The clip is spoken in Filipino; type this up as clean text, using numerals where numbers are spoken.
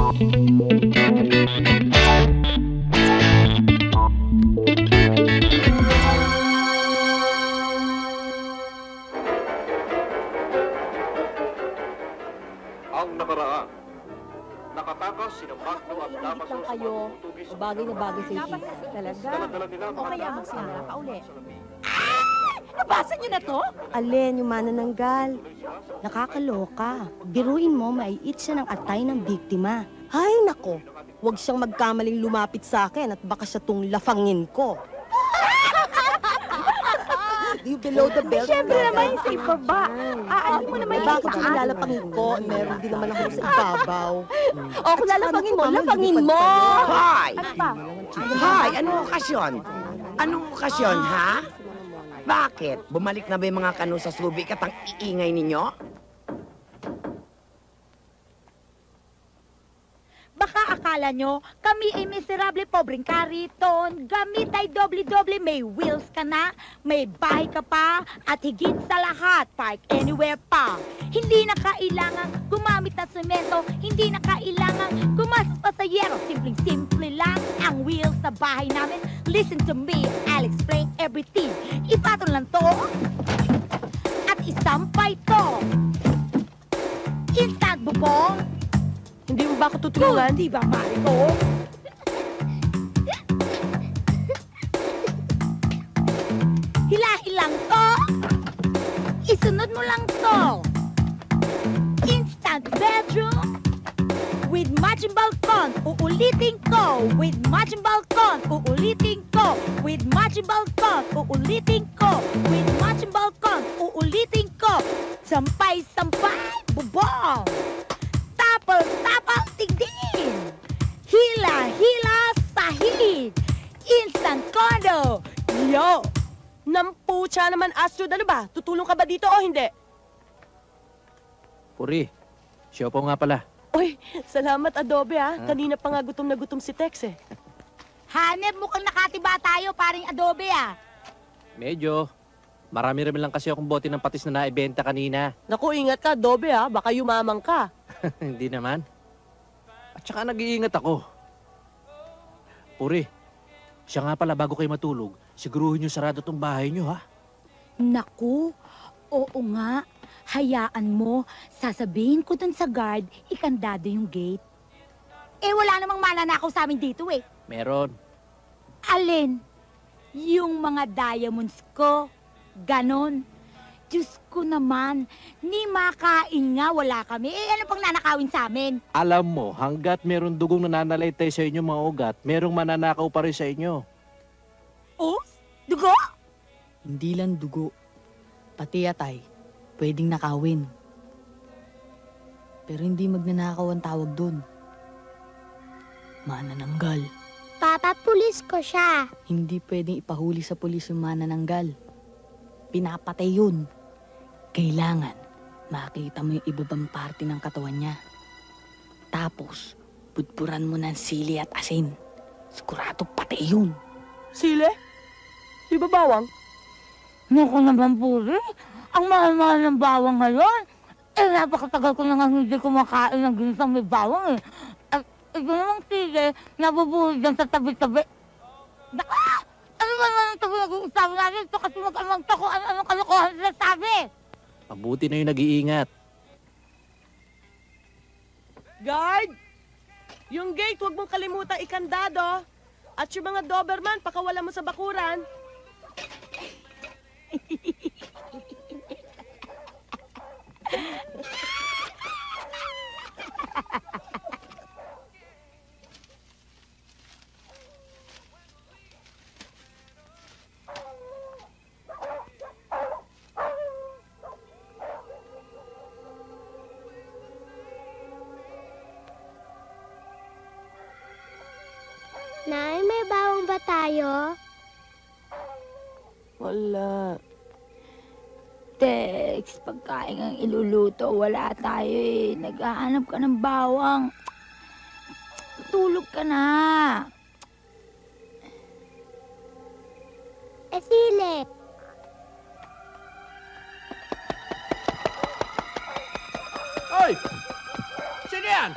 Ang nakaraan. Nakatakas si Magno at Damaso sa kayo, matutugis bagay na bagay sa iyo. Talaga? Dala-dala nila ang O kaya mga magsimula ka uli. Nabasa niyo na to? Alin, yung manananggal. Nakakaloka. Biruin mo, maiit siya ng atay ng biktima. Ay, nako. Huwag siyang magkamaling lumapit sa akin at baka siya tong lafangin ko. You below the belt. Siyempre naman, safe pa ba? Alam mo naman yung Bakit yung lalapangin ko? Meron din naman ako sa ibabaw. O, kung lalapangin mo, lapangin mo! Hoy! Ano pa? Hoy! Anong okasyon? Anong okasyon, ha? Bakit? Bumalik na ba yung mga kano sa subic at ang iingay ninyo? Baka akala nyo, kami ay miserable pobreng kariton. Gamit ay doble-doble, may wheels ka na, may bahay ka pa, at higit sa lahat, park anywhere pa. Hindi na kailangan gumamit ng semento, hindi na kailangan gumastos pa sa yero. Simpleng-simple lang ang wheels sa bahay namin. Listen to me, I'll explain everything. Ipatong lang to, at isampay to. Instant bubong. Hindi mo ba ako tutulungan? Di ba, Mariko? Hilahilang to. Isunod mo lang to. Instant bedroom with matching balcon. Uulitin ko. With matching balcon. Uulitin ko. With matching balcon. Uulitin ko. With matching balcon. Uulitin ko. Sampay-sampay. Bubong. Tapal-tapal tigdin. Hila-hila sahid. Instant condo. Yo! Nampucha naman, Astrid. Ano ba? Tutulong ka ba dito o hindi? Puri, siya po nga pala. Uy, salamat Adobe ha. Kanina pa nga gutom na gutom si Tex eh. Hanep, mukhang nakatiba tayo, paring Adobe ah. Medyo. Marami-rami lang kasi akong bote ng patis na naibenta kanina. Naku, ingat ka Adobe ha. Baka yumamang ka. Hindi naman. At saka nag-iingat ako. Puri, siya nga pala bago kayo matulog, siguruhin niyo sarado tong bahay niyo ha. Naku, oo nga. Hayaan mo, sasabihin ko dun sa guard, ikandado yung gate. Eh wala namang mananakaw sa amin dito eh. Meron. Alin? Yung mga diamonds ko. Ganon. Diyos ko naman, ni makain nga wala kami. Eh ano pang nanakawin sa amin? Alam mo, hanggat meron dugong nananalaytay sa inyo mga ugat, merong mananakaw pa rin sa inyo. Oh? Dugo? Hindi lang dugo, pati atay, pwedeng nakawin. Pero hindi magnanakaw ang tawag doon. Manananggal. Papapulis ko siya. Hindi pwedeng ipahuli sa pulis yung manananggal. Pinapatay yun. Kailangan makita mo yung ibabang parte ng katawan niya. Tapos, budburan mo ng sili at asin. Sigurado patay yun. Sile? Di ba bawang? Naku naman puri, ang mahal-mahal ng bawang ngayon. Eh napakatagal ko na nga hindi kumakain ng ginisang may bawang eh. At ito namang sige, nabubuhay dyan sa tabi-tabi. Ano ba naman ang tabi nag-uusapan natin ito kasi mag-amang to kung ano-anong kalokohan sila sabi. Mabuti na yung nag-iingat. Guard! Yung gate, huwag mong kalimutang ikandado. At yung mga Doberman, pakawala mo sa bakuran. Nay, may bawang ba tayo? Wala. Tex, pagkain ang iluluto, wala tayo eh. Naghahanap ka ng bawang. Tulog ka na. Sile. Hoy! Sino yan?